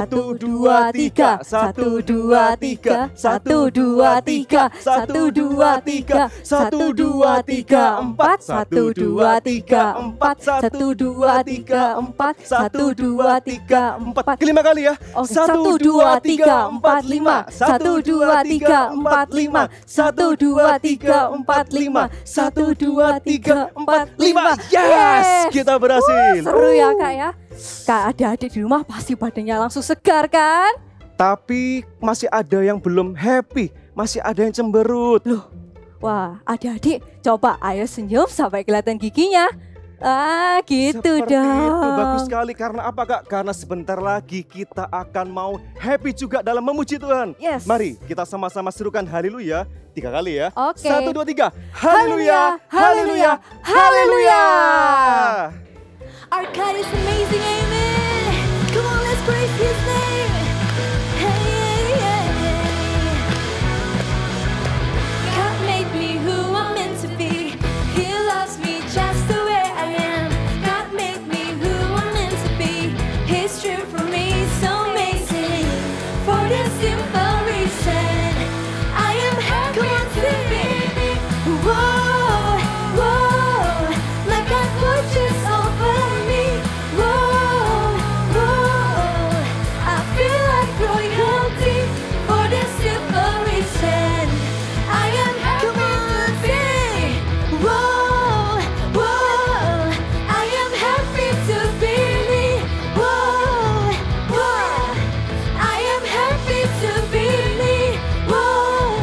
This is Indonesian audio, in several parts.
1, 2, 3, 1, 2, 3, 1, 2, 3, 1, 2, 3, 1, 2, 3, 4, 1, 2, 3, 4, 1, 2, 3, 4, 1, 2, 3, 4. Kelima kali ya. 1, 2, 3, 4, 5, 1, 2, 3, 4, 5, 1, 2, 3, 4, 5, 1, 2, 3, 4, 5. Yes, kita berhasil. Seru ya Kak ya. Kak, adik-adik di rumah pasti badannya langsung segar kan? Tapi masih ada yang belum happy, masih ada yang cemberut. Loh, wah adik-adik coba ayo senyum sampai kelihatan giginya. Ah gitu Seperti dong. itu, bagus sekali. Karena apa Kak? Karena sebentar lagi kita akan mau happy juga dalam memuji Tuhan. Yes. Mari kita sama-sama serukan haleluya 3 kali ya. Oke. 1, 2, 3. Haleluya, haleluya, haleluya. Our God is amazing, amen. Come on, let's praise His name. Hey, hey. God made me who I'm meant to be. He loves me just the way I am. God made me who I'm meant to be. His true for me, so amazing. For this simple reason, I am happy to be. Whoa, whoa, my God watches over me. Whoa, whoa, I feel like royalty. For this simple reason, I am happy to be. Whoa, whoa, I am happy to be me. Whoa, whoa, I am happy to be me. Whoa,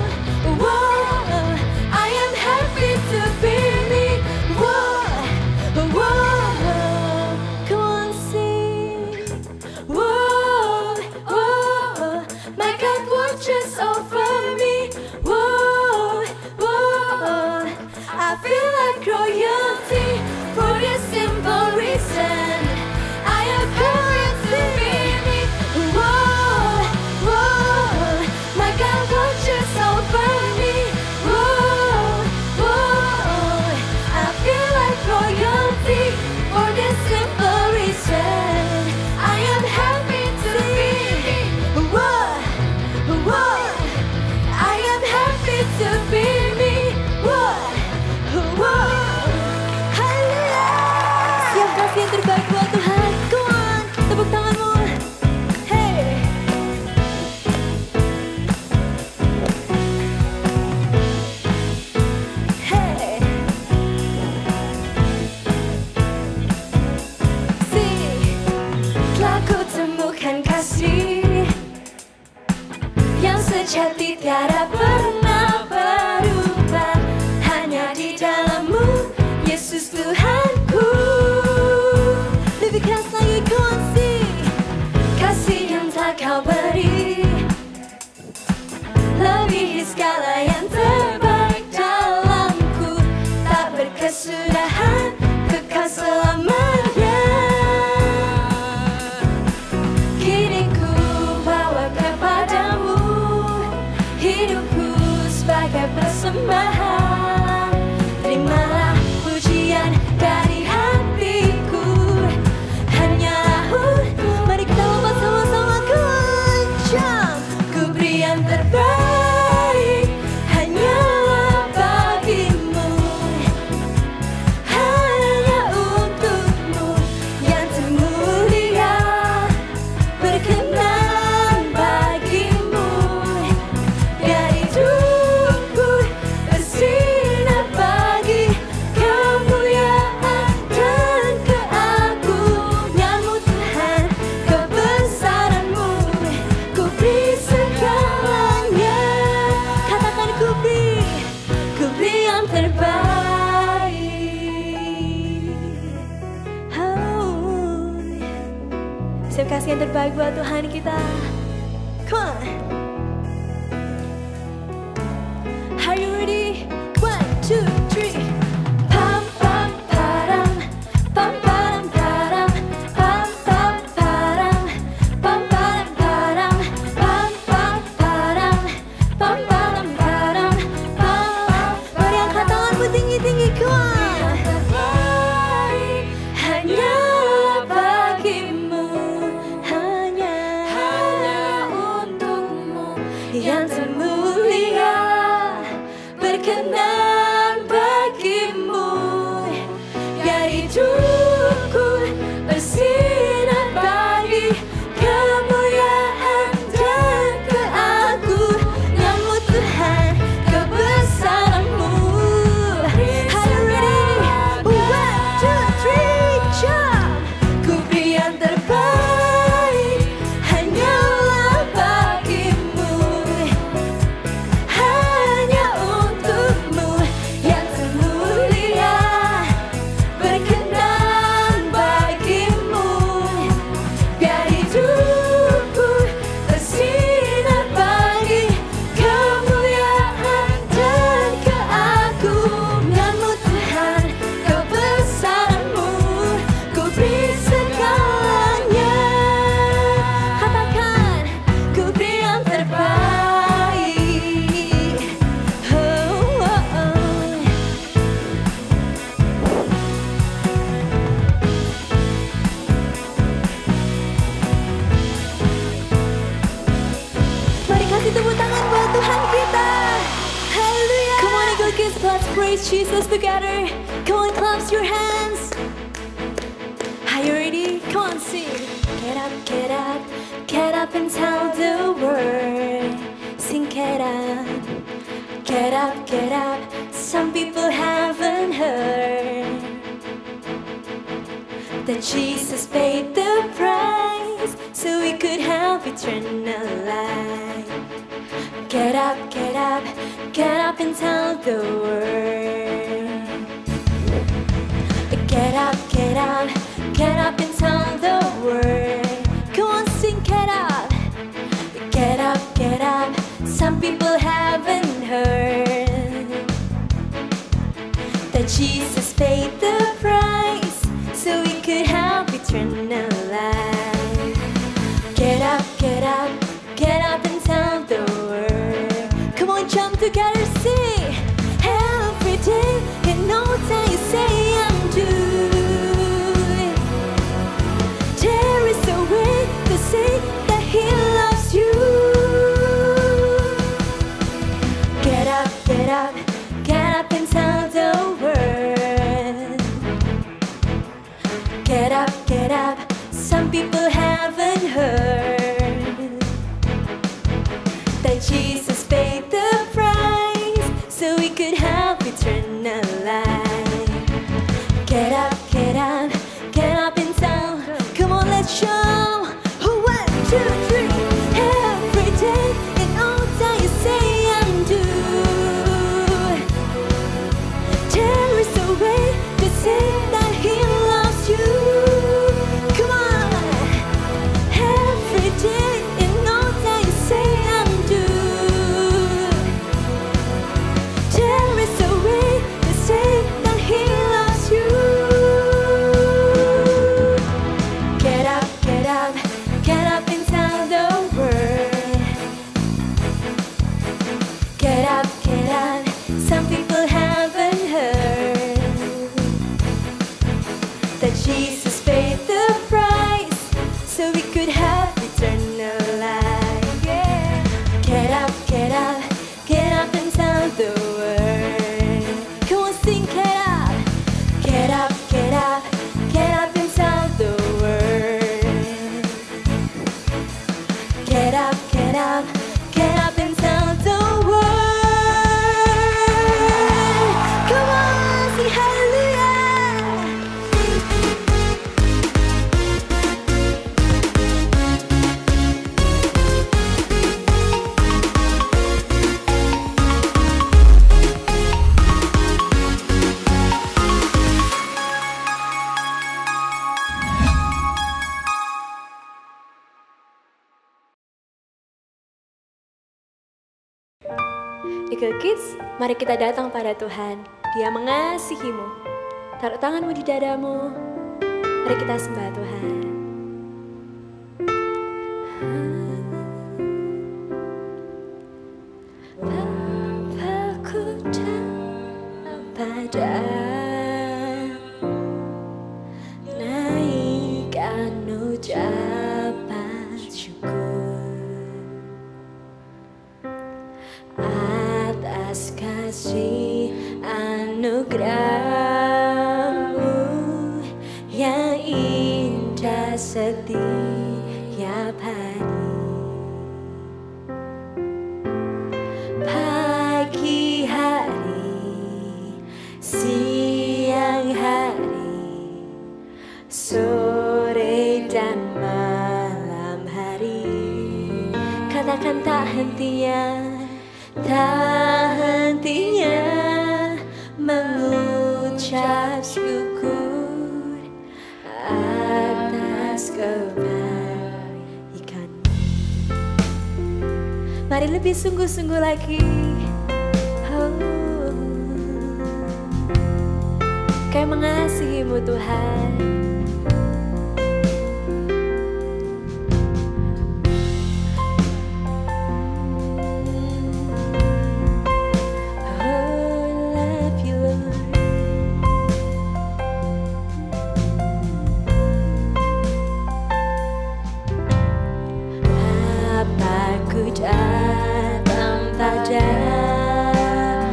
whoa, I am happy to be me. Whoa, whoa, come on sing. Whoa, whoa, my God watches over me. Whoa, whoa, I feel like royalty for this simple reason. I am happy to be me. Whoa, whoa, my God watches over me. Whoa, whoa, I feel like royalty for this simple reason. I am happy to be. Whoa, whoa, I am happy to be me. Whoa, whoa, haleluya. Siap kasih yang terbaik buat Tuhan. Come on, tepuk tanganmu. Hey. Hey. Telah ku temukan kasih yang sejati tiada pernah berubah. Hanya di dalammu, Yesus Tuhanku. Lebih keras lagi ku kasih yang telah kau beri, lebihi segala yang terbaik dalamku. Tak berkesudahan, kekal selamanya. Kini ku bawa kepadamu kasih yang terbaik buat Tuhan kita. Come on. Are you ready? 1, 2, 3. Pam pam param, pam param param, pam pam param, pam param param, pam pam param, pam param param, pam. Mari angkat tanganmu tinggi-tinggi, come on. Hanya bagimu, hanya untukmu yang termulia, berkenan bagimu. Biar hidupku bersinar bagi kemuliaan dan keagunganmu Tuhan, kebesaranmu. Are you ready? 1, 2, 3, jump. Ku beri yang terbaik hanyalah bagimu, hanya untukmu yang termulia, berkenan bagimu. Biar hidupku bersinar bagi kemuliaan dan keagunganmu Tuhan, kebesaranmu. Ku beri segalanya. Katakan, ku beri yang terbaik. Oh, oh, oh. Mari kasih tepuk tangan buat Tuhan kita. Hallelujah. Come on, Eagle Kids, let's praise Jesus together. Come on, clap your hands. Are you ready? Come on, sing. Get up, get up, get up and tell the world. Sing, get up, get up, get up. Some people haven't heard that Jesus paid the price so we could have eternal life. Get up, get up, get up and tell the world. Get up, get up, get up and tell the world. Come on, sing, get up. Get up, get up. Some people haven't heard that Jesus paid the price so we could have eternal life. Get up, get up, get up and tell the world. Come on, jump together, sing. Every day, you know that you say I'm doing. There is a way to say that He loves you. Get up, get up, get up and tell the world. Get up, get up. Some people haven't heard that Jesus paid the price so we could have eternal life. Get up, get up, get up and tell. Come on, let's show. 1, 2, 3. Every day, in all that you say I'm doing. There is a way to say that He loves you. Come on. Every day, in all that you say I'm doing. There is a way to say that He loves you. Get up, get up, get up and tell the world. Get up, get up. Some people haven't heard that Jesus paid the price so we could have eternal life. Yeah. Get up, get up, get up and tell the world. Come on, sing, get up. Get up, get up, get up and tell the world. Get up, get up, get up and tell the world. Come on, sing hallelujah. Eagle Kids, mari kita datang pada Tuhan. Dia mengasihimu. Taruh tanganmu di dadamu. Mari kita sembah Tuhan. Bapaku pada naikkan ucapan syukur atas kasih anugerah-Mu yang indah setiap hari. Pagi hari, siang hari, sore dan malam hari, katakan tak hentinya mengucap syukur atas kebaikan. Mari lebih sungguh-sungguh lagi. Oh, Kami mengasihimu Tuhan. Datang padamu,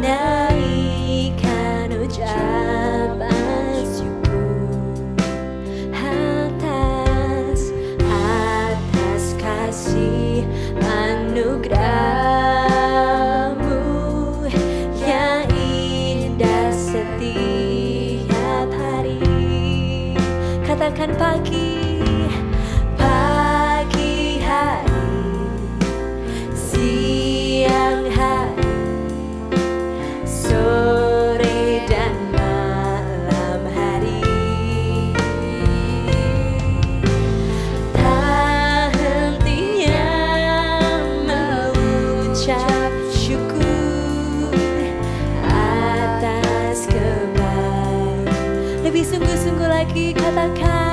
naikkan ucapan syukur atas kasih anugerah-Mu yang indah setiap hari. Katakan pagi hari, siang hari, sore dan malam hari, tak hentinya mengucap syukur atas kebaikan. Lebih sungguh-sungguh lagi katakan.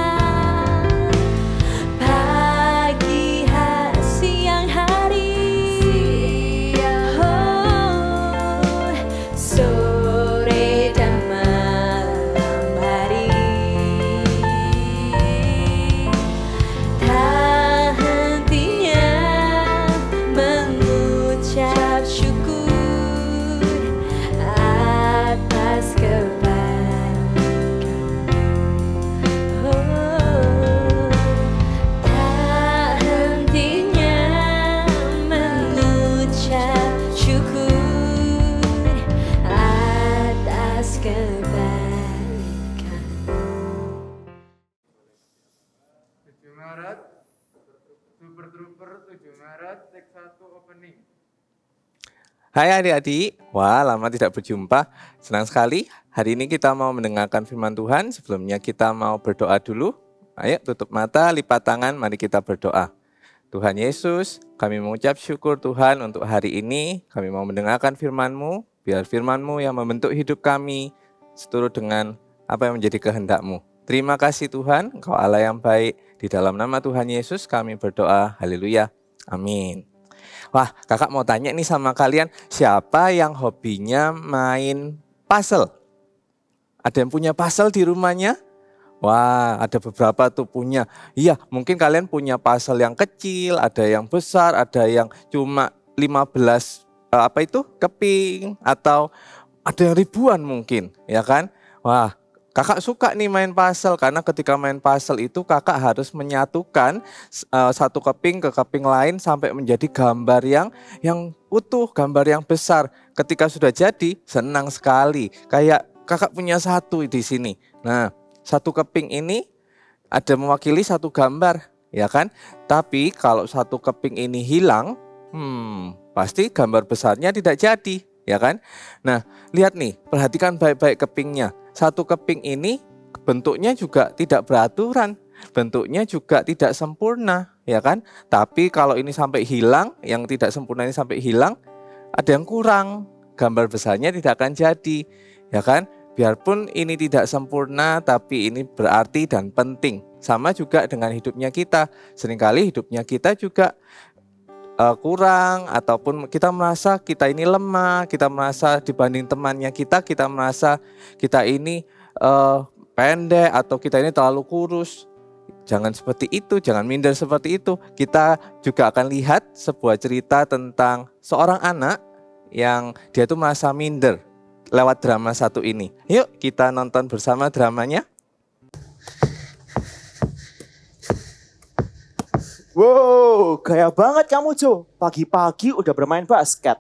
Hai adik-adik, wah lama tidak berjumpa, senang sekali. Hari ini kita mau mendengarkan firman Tuhan. Sebelumnya kita mau berdoa dulu. Ayo tutup mata, lipat tangan, mari kita berdoa. Tuhan Yesus, kami mengucap syukur Tuhan untuk hari ini. Kami mau mendengarkan firman-Mu, biar firman-Mu yang membentuk hidup kami seturut dengan apa yang menjadi kehendak-Mu. Terima kasih Tuhan, Engkau Allah yang baik. Di dalam nama Tuhan Yesus kami berdoa, haleluya, amin. Wah, kakak mau tanya nih sama kalian, siapa yang hobinya main puzzle? Ada yang punya puzzle di rumahnya? Wah, ada beberapa tuh punya. Iya, mungkin kalian punya puzzle yang kecil, ada yang besar, ada yang cuma 15 keping, atau ada yang ribuan mungkin, ya kan? Wah, kakak suka nih main puzzle, karena ketika main puzzle itu kakak harus menyatukan satu keping ke keping lain sampai menjadi gambar yang utuh, gambar yang besar. Ketika sudah jadi, senang sekali. Kayak kakak punya satu di sini. Nah, satu keping ini ada mewakili satu gambar, ya kan? Tapi kalau satu keping ini hilang, pasti gambar besarnya tidak jadi, ya kan? Nah, lihat nih, perhatikan baik-baik kepingnya. Satu keping ini bentuknya juga tidak beraturan. bentuknya juga tidak sempurna, ya kan? Tapi kalau ini sampai hilang, yang tidak sempurna ini sampai hilang, ada yang kurang, gambar besarnya tidak akan jadi, ya kan? Biarpun ini tidak sempurna, tapi ini berarti dan penting. Sama juga dengan hidupnya kita. Seringkali hidupnya kita juga kurang, ataupun kita merasa kita ini lemah, kita merasa dibanding temannya kita merasa kita ini pendek, atau kita ini terlalu kurus. Jangan seperti itu, jangan minder seperti itu. Kita juga akan lihat sebuah cerita tentang seorang anak yang dia tuh merasa minder lewat drama satu ini. Yuk kita nonton bersama dramanya. Wow, gaya banget kamu Jo. Pagi-pagi udah bermain basket.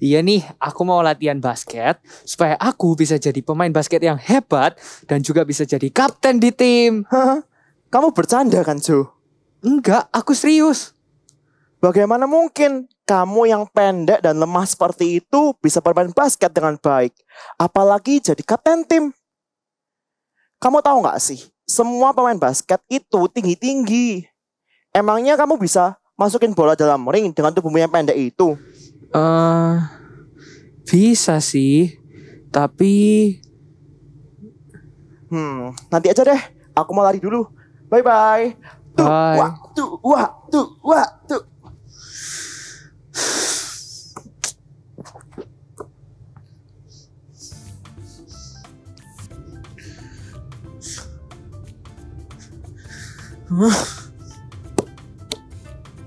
Iya nih, aku mau latihan basket supaya aku bisa jadi pemain basket yang hebat dan juga bisa jadi kapten di tim. Hah? Kamu bercanda kan Jo? Enggak, aku serius. Bagaimana mungkin kamu yang pendek dan lemah seperti itu bisa bermain basket dengan baik? Apalagi jadi kapten tim. Kamu tahu nggak sih, semua pemain basket itu tinggi-tinggi. Emangnya kamu bisa masukin bola dalam ring dengan tubuhmu yang pendek itu? Bisa sih, tapi... Nanti aja deh, aku mau lari dulu. Bye-bye. Bye. Waktu.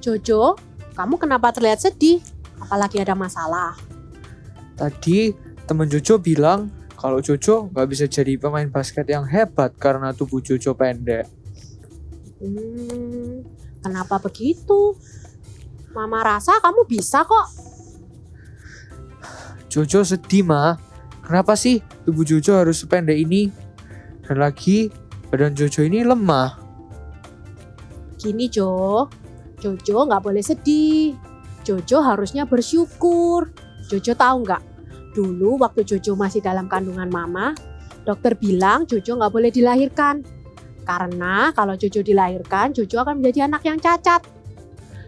Jojo, kamu kenapa terlihat sedih? Apalagi ada masalah? Tadi temen Jojo bilang kalau Jojo nggak bisa jadi pemain basket yang hebat karena tubuh Jojo pendek. Kenapa begitu? Mama rasa kamu bisa kok. Jojo sedih, Ma. Kenapa sih tubuh Jojo harus sependek ini? Dan lagi badan Jojo ini lemah. Gini Jo, Jojo nggak boleh sedih. Jojo harusnya bersyukur. Jojo tahu nggak? Dulu waktu Jojo masih dalam kandungan mama, dokter bilang Jojo nggak boleh dilahirkan. Karena kalau Jojo dilahirkan, Jojo akan menjadi anak yang cacat.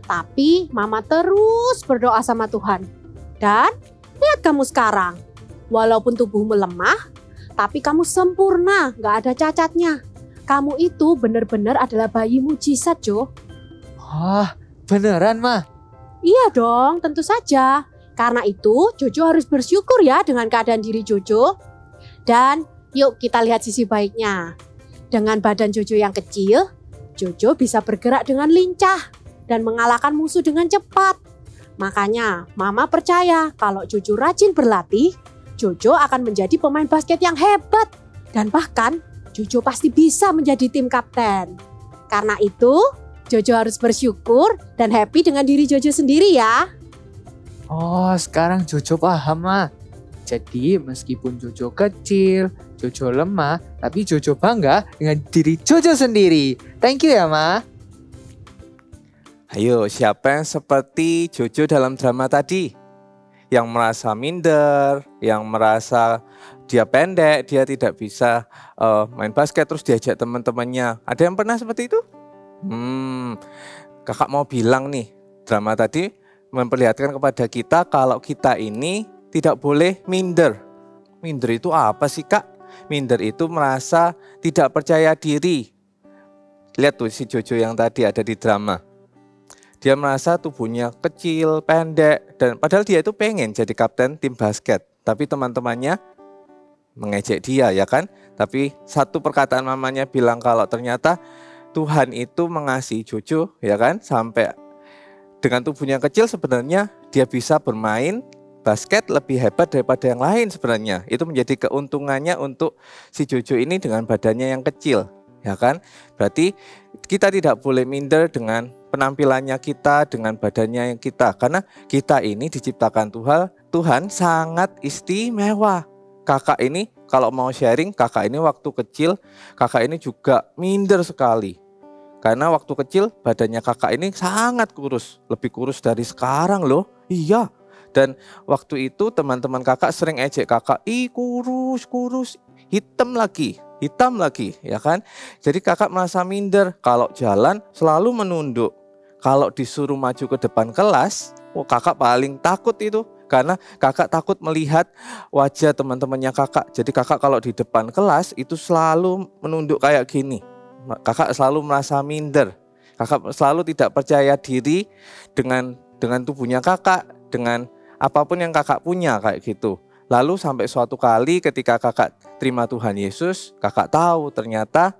Tapi mama terus berdoa sama Tuhan. Dan lihat kamu sekarang. Walaupun tubuhmu lemah, tapi kamu sempurna, nggak ada cacatnya. Kamu itu benar-benar adalah bayi mujizat, Jo. Wah, beneran, Ma? Iya dong, tentu saja. Karena itu, Jojo harus bersyukur ya dengan keadaan diri Jojo. Dan yuk kita lihat sisi baiknya. Dengan badan Jojo yang kecil, Jojo bisa bergerak dengan lincah dan mengalahkan musuh dengan cepat. Makanya, Mama percaya kalau Jojo rajin berlatih, Jojo akan menjadi pemain basket yang hebat. Dan bahkan, Jojo pasti bisa menjadi tim kapten. Karena itu, Jojo harus bersyukur dan happy dengan diri Jojo sendiri ya. Oh, sekarang Jojo paham, Ma. Jadi meskipun Jojo kecil, Jojo lemah, tapi Jojo bangga dengan diri Jojo sendiri. Thank you ya, Ma. Ayo, siapa yang seperti Jojo dalam drama tadi? Yang merasa minder, yang merasa dia pendek, dia tidak bisa main basket, terus diajak teman-temannya. Ada yang pernah seperti itu? Kakak mau bilang nih, drama tadi memperlihatkan kepada kita kalau kita ini tidak boleh minder. Minder itu apa sih, Kak? Minder itu merasa tidak percaya diri. Lihat tuh si Jojo yang tadi ada di drama. Dia merasa tubuhnya kecil, pendek, dan padahal dia itu pengen jadi kapten tim basket. Tapi teman-temannya mengejek dia, ya kan? Tapi satu perkataan mamanya bilang kalau ternyata Tuhan itu mengasihi Jojo, ya kan? Sampai dengan tubuhnya kecil sebenarnya dia bisa bermain basket lebih hebat daripada yang lain sebenarnya. Itu menjadi keuntungannya untuk si Jojo ini dengan badannya yang kecil, ya kan? Berarti kita tidak boleh minder dengan penampilannya kita, dengan badannya yang kita. Karena kita ini diciptakan Tuhan sangat istimewa. Kakak ini kalau mau sharing, kakak ini waktu kecil, kakak ini juga minder sekali. Karena waktu kecil badannya kakak ini sangat kurus, lebih kurus dari sekarang loh. Iya. Dan waktu itu teman-teman kakak sering ejek kakak, ih kurus, hitam lagi. hitam lagi, ya kan? Jadi kakak merasa minder, kalau jalan selalu menunduk. Kalau disuruh maju ke depan kelas, kakak paling takut itu. Karena kakak takut melihat wajah teman-temannya kakak. Jadi kakak kalau di depan kelas itu selalu menunduk kayak gini. Kakak selalu merasa minder. Kakak selalu tidak percaya diri dengan tubuhnya kakak, dengan apapun yang kakak punya kayak gitu. Lalu sampai suatu kali ketika kakak terima Tuhan Yesus, kakak tahu ternyata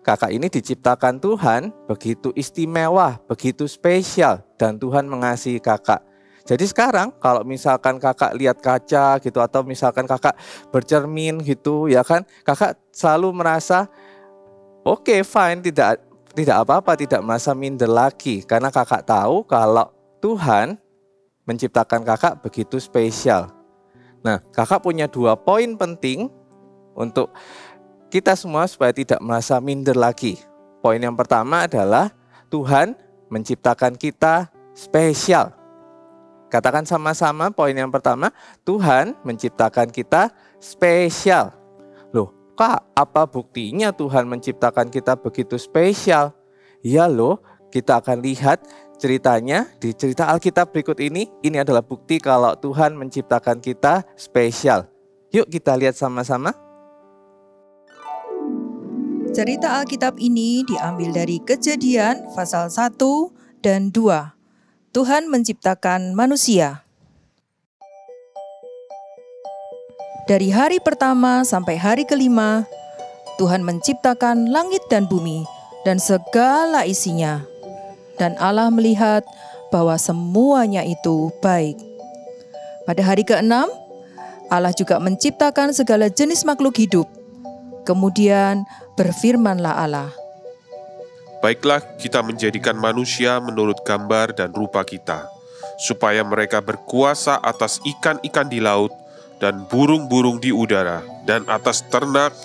kakak ini diciptakan Tuhan begitu istimewa, begitu spesial, dan Tuhan mengasihi kakak. Jadi sekarang kalau misalkan kakak lihat kaca gitu, atau misalkan kakak bercermin gitu, ya kan, kakak selalu merasa oke, fine, tidak apa-apa, tidak merasa minder lagi, karena kakak tahu kalau Tuhan menciptakan kakak begitu spesial. Nah, kakak punya 2 poin penting untuk kita semua supaya tidak merasa minder lagi. Poin yang pertama adalah Tuhan menciptakan kita spesial. Katakan sama-sama poin yang pertama, Tuhan menciptakan kita spesial. Loh, Kak, apa buktinya Tuhan menciptakan kita begitu spesial? Ya loh, kita akan lihat ceritanya di cerita Alkitab berikut ini. Ini adalah bukti kalau Tuhan menciptakan kita spesial. Yuk kita lihat sama-sama. Cerita Alkitab ini diambil dari Kejadian pasal 1 dan 2. Tuhan menciptakan manusia. Dari hari pertama sampai hari kelima, Tuhan menciptakan langit dan bumi dan segala isinya. Dan Allah melihat bahwa semuanya itu baik. Pada hari ke-6, Allah juga menciptakan segala jenis makhluk hidup. Kemudian berfirmanlah Allah, "Baiklah, kita menjadikan manusia menurut gambar dan rupa kita, supaya mereka berkuasa atas ikan-ikan di laut dan burung-burung di udara, dan atas ternak,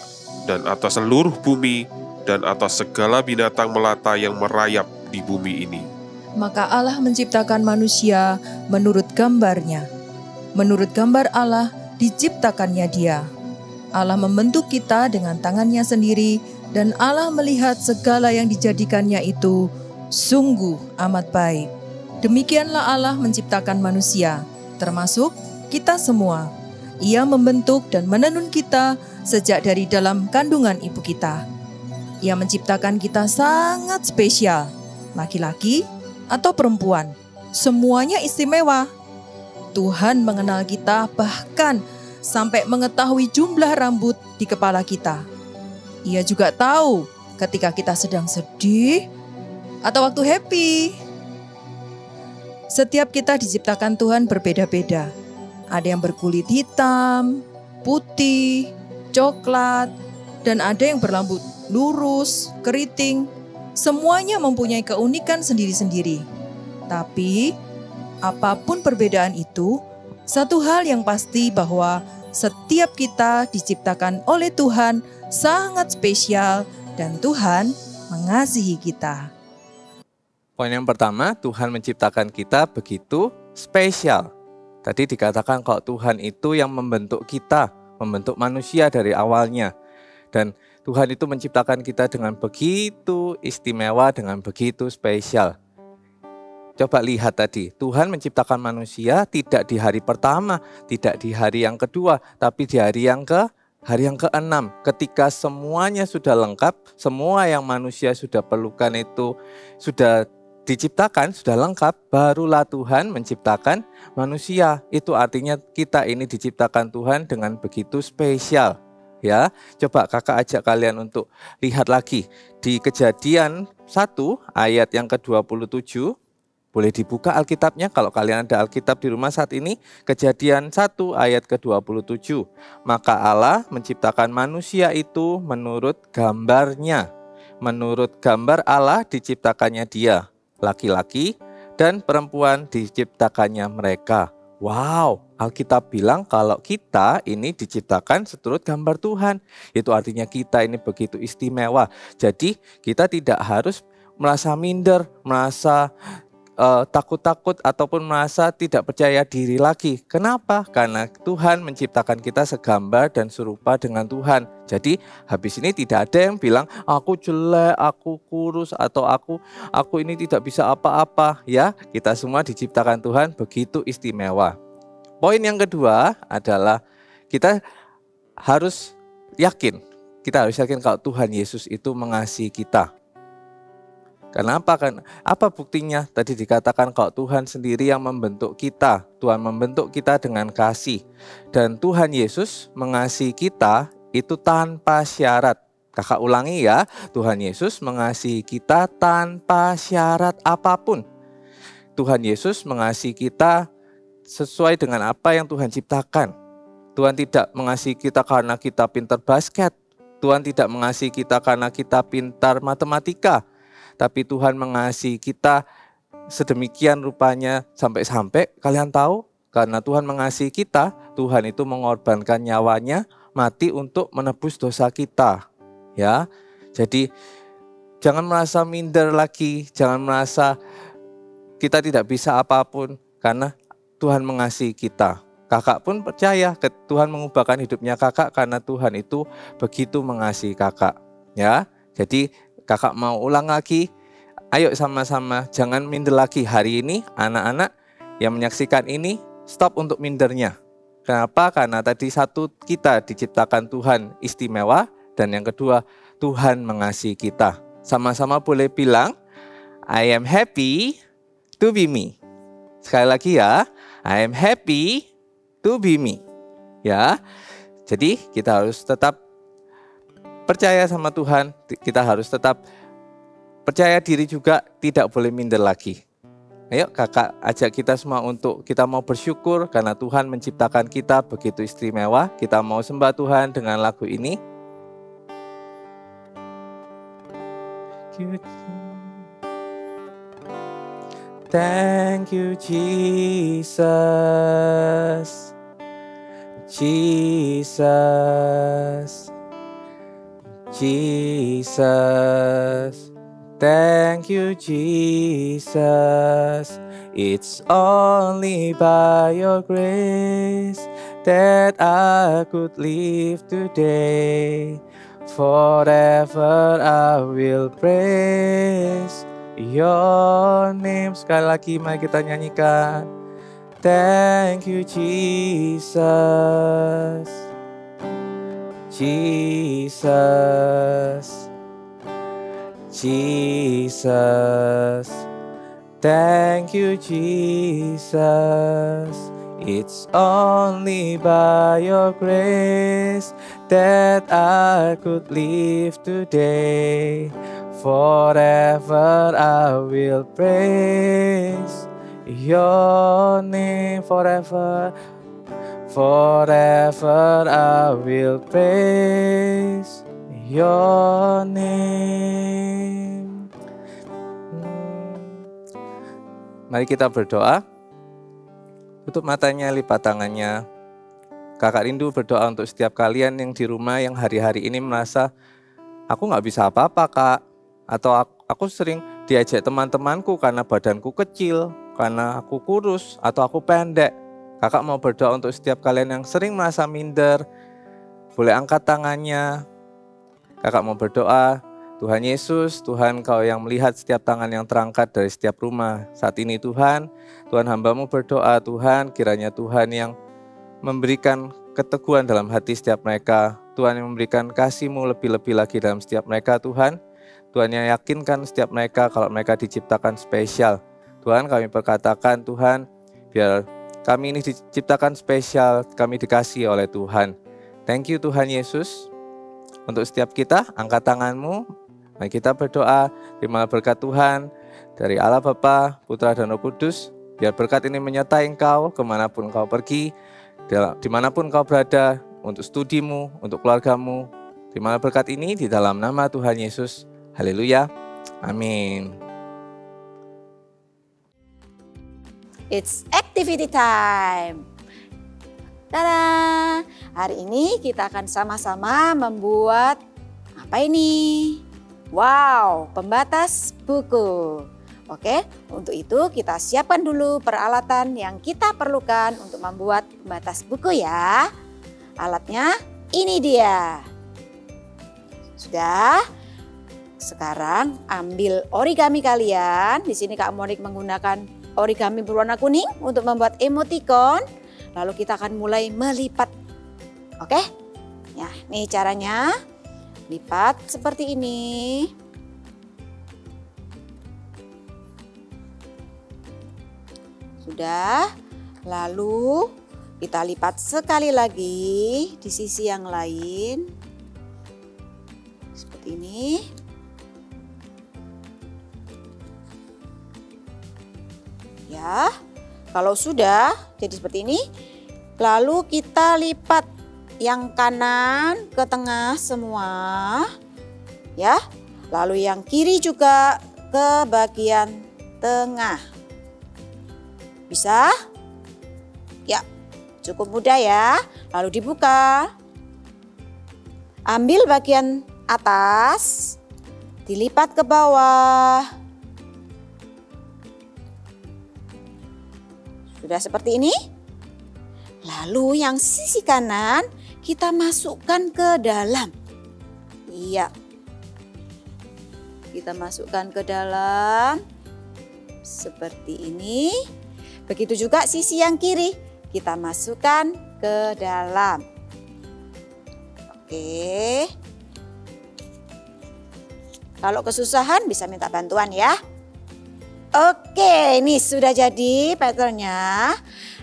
dan atas seluruh bumi, dan atas segala binatang melata yang merayap di bumi ini." Maka Allah menciptakan manusia menurut gambarnya. Menurut gambar Allah diciptakannya dia. Allah membentuk kita dengan tangannya sendiri, dan Allah melihat segala yang dijadikannya itu sungguh amat baik. Demikianlah Allah menciptakan manusia, termasuk kita semua. Ia membentuk dan menenun kita sejak dari dalam kandungan ibu kita. Ia menciptakan kita sangat spesial, laki-laki atau perempuan, semuanya istimewa. Tuhan mengenal kita bahkan sampai mengetahui jumlah rambut di kepala kita. Ia juga tahu ketika kita sedang sedih atau waktu happy. Setiap kita diciptakan Tuhan berbeda-beda. Ada yang berkulit hitam, putih, coklat, dan ada yang berambut lurus, keriting. Semuanya mempunyai keunikan sendiri-sendiri. Tapi, apapun perbedaan itu, satu hal yang pasti bahwa setiap kita diciptakan oleh Tuhan sangat spesial dan Tuhan mengasihi kita. Poin yang pertama, Tuhan menciptakan kita begitu spesial. Tadi dikatakan kalau Tuhan itu yang membentuk kita, membentuk manusia dari awalnya. Dan Tuhan itu menciptakan kita dengan begitu istimewa, dengan begitu spesial. Coba lihat tadi, Tuhan menciptakan manusia tidak di hari pertama, tidak di hari yang kedua, tapi di hari yang ke-6. Ketika semuanya sudah lengkap, semua yang manusia sudah perlukan itu sudah diciptakan, sudah lengkap, barulah Tuhan menciptakan manusia. Itu artinya kita ini diciptakan Tuhan dengan begitu spesial. Ya, coba kakak ajak kalian untuk lihat lagi di Kejadian 1 ayat yang ke-27. Boleh dibuka Alkitabnya kalau kalian ada Alkitab di rumah saat ini. Kejadian 1 ayat ke-27. Maka Allah menciptakan manusia itu menurut gambarnya. Menurut gambar Allah diciptakannya dia. Laki-laki dan perempuan diciptakannya mereka. Wow, Alkitab bilang kalau kita ini diciptakan seturut gambar Tuhan. Itu artinya kita ini begitu istimewa. Jadi kita tidak harus merasa minder, merasa takut-takut ataupun merasa tidak percaya diri lagi. Kenapa? Karena Tuhan menciptakan kita segambar dan serupa dengan Tuhan. Jadi habis ini tidak ada yang bilang aku jelek, aku kurus, atau aku ini tidak bisa apa-apa. Ya, kita semua diciptakan Tuhan begitu istimewa. Poin yang kedua adalah kita harus yakin. Kita harus yakin kalau Tuhan Yesus itu mengasihi kita. Kenapa? Kan apa buktinya? Tadi dikatakan kalau Tuhan sendiri yang membentuk kita. Tuhan membentuk kita dengan kasih. Dan Tuhan Yesus mengasihi kita itu tanpa syarat. Kakak ulangi ya, Tuhan Yesus mengasihi kita tanpa syarat apapun. Tuhan Yesus mengasihi kita sesuai dengan apa yang Tuhan ciptakan. Tuhan tidak mengasihi kita karena kita pintar basket. Tuhan tidak mengasihi kita karena kita pintar matematika. Tapi Tuhan mengasihi kita sedemikian rupanya sampai-sampai kalian tahu, karena Tuhan mengasihi kita, Tuhan itu mengorbankan nyawanya mati untuk menebus dosa kita. Ya, jadi jangan merasa minder lagi, jangan merasa kita tidak bisa apapun, karena Tuhan mengasihi kita. Kakak pun percaya Tuhan mengubahkan hidupnya kakak karena Tuhan itu begitu mengasihi kakak. Ya, jadi kakak mau ulang lagi, ayo sama-sama, jangan minder lagi. Hari ini anak-anak yang menyaksikan ini, stop untuk mindernya. Kenapa? Karena tadi satu, kita diciptakan Tuhan istimewa, dan yang kedua, Tuhan mengasihi kita. Sama-sama boleh bilang, I am happy to be me. Sekali lagi ya, I am happy to be me. Ya, jadi kita harus tetap percaya sama Tuhan, kita harus tetap percaya diri juga, tidak boleh minder lagi. Ayo kakak ajak kita semua untuk kita mau bersyukur karena Tuhan menciptakan kita begitu istimewa. Kita mau sembah Tuhan dengan lagu ini. Thank you Jesus, Jesus, Jesus. Thank you Jesus, it's only by your grace that I could live today. Forever I will praise your name. Sekali lagi mari kita nyanyikan. Thank you Jesus, Jesus, Jesus. Thank you Jesus, it's only by your grace that I could live today. Forever I will praise your name. Forever, forever I will praise your name. Mari kita berdoa. Tutup matanya, lipat tangannya. Kakak rindu berdoa untuk setiap kalian yang di rumah yang hari-hari ini merasa aku gak bisa apa-apa kak. Atau aku sering diajak teman-temanku karena badanku kecil, karena aku kurus, atau aku pendek. Kakak mau berdoa untuk setiap kalian yang sering merasa minder. Boleh angkat tangannya. Kakak mau berdoa, Tuhan Yesus, Tuhan Kau yang melihat setiap tangan yang terangkat dari setiap rumah. Saat ini Tuhan hamba-Mu berdoa, Tuhan kiranya Tuhan yang memberikan keteguhan dalam hati setiap mereka. Tuhan yang memberikan kasih-Mu lebih-lebih lagi dalam setiap mereka Tuhan. Tuhan yang yakinkan setiap mereka kalau mereka diciptakan spesial. Tuhan kami perkatakan Tuhan, biar kami ini diciptakan spesial, kami dikasihi oleh Tuhan. Thank you Tuhan Yesus. Untuk setiap kita, angkat tanganmu. Mari kita berdoa, terima berkat Tuhan dari Allah Bapa, Putra dan Roh Kudus. Biar berkat ini menyertai engkau kemanapun engkau pergi, dimanapun engkau berada, untuk studimu, untuk keluargamu. Terima berkat ini di dalam nama Tuhan Yesus. Haleluya. Amin. It's activity time. Tada! Hari ini kita akan sama-sama membuat apa ini? Wow, pembatas buku. Oke, untuk itu kita siapkan dulu peralatan yang kita perlukan untuk membuat pembatas buku ya. Alatnya ini dia. Sudah? Sekarang ambil origami kalian. Di sini Kak Monik menggunakan origami berwarna kuning untuk membuat emoticon. Lalu kita akan mulai melipat. Oke? Ya, nih caranya. Lipat seperti ini. Sudah, lalu kita lipat sekali lagi di sisi yang lain. Seperti ini. Ya, kalau sudah jadi seperti ini, lalu kita lipat yang kanan ke tengah semua. Ya, lalu yang kiri juga ke bagian tengah. Bisa? Ya, cukup mudah ya. Lalu dibuka. Ambil bagian atas, dilipat ke bawah. Sudah seperti ini. Lalu yang sisi kanan kita masukkan ke dalam. Iya. Kita masukkan ke dalam. Seperti ini. Begitu juga sisi yang kiri, kita masukkan ke dalam. Oke. Kalau kesusahan bisa minta bantuan ya. Oke, ini sudah jadi patternnya.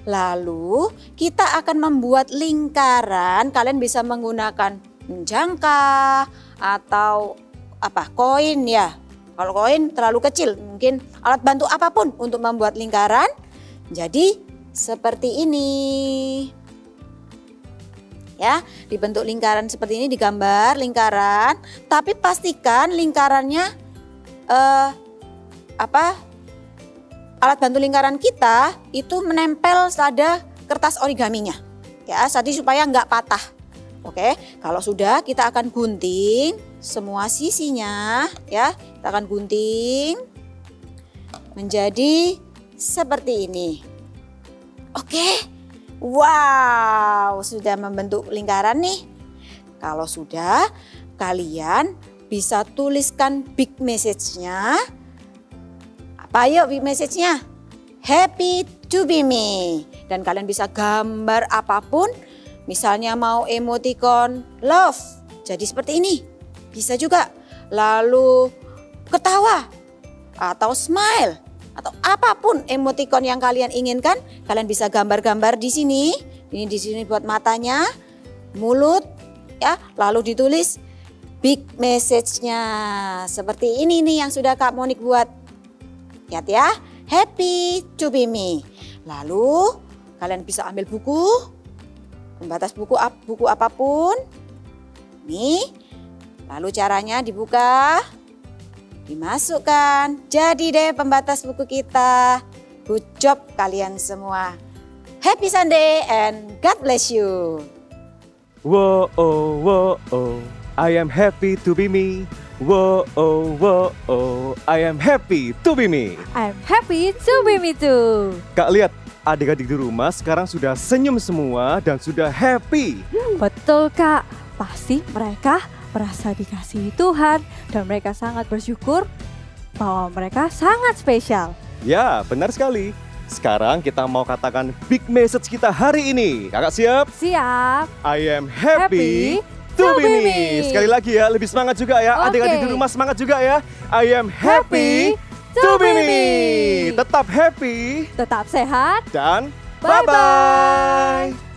Lalu kita akan membuat lingkaran. Kalian bisa menggunakan jangka atau koin ya. Kalau koin terlalu kecil, mungkin alat bantu apapun untuk membuat lingkaran. Jadi seperti ini. Ya, dibentuk lingkaran seperti ini, digambar lingkaran, tapi pastikan lingkarannya alat bantu lingkaran kita itu menempel pada kertas origaminya. Ya, jadi supaya nggak patah. Oke, kalau sudah kita akan gunting semua sisinya ya. Kita akan gunting menjadi seperti ini. Oke. Wow, sudah membentuk lingkaran nih. Kalau sudah, kalian bisa tuliskan big message-nya. Apa yuk big message-nya? Happy to be me. Dan kalian bisa gambar apapun. Misalnya mau emoticon love. Jadi seperti ini. Bisa juga. Lalu ketawa atau smile. Atau apapun emoticon yang kalian inginkan, kalian bisa gambar-gambar di sini. Ini di sini buat matanya, mulut, ya. Lalu ditulis big message-nya. Seperti ini nih yang sudah Kak Monik buat. Lihat ya, happy to be me. Lalu kalian bisa ambil buku, pembatas buku apapun. Nih, lalu caranya dibuka. Dimasukkan, jadi deh pembatas buku kita. Good job kalian semua. Happy Sunday and God bless you. Whoa, oh, I am happy to be me. Whoa, oh, I am happy to be me. I'm happy to be me too. Kak, lihat adik-adik di rumah sekarang sudah senyum semua dan sudah happy. Betul Kak, pasti mereka merasa dikasihi Tuhan dan mereka sangat bersyukur bahwa mereka sangat spesial. Ya, benar sekali. Sekarang kita mau katakan big message kita hari ini. Kakak siap? Siap. I am happy to be me. Sekali lagi ya, lebih semangat juga ya. Oke. Adik-adik di rumah semangat juga ya. I am happy to be me. Tetap happy Tetap sehat. dan Bye-bye. bye-bye.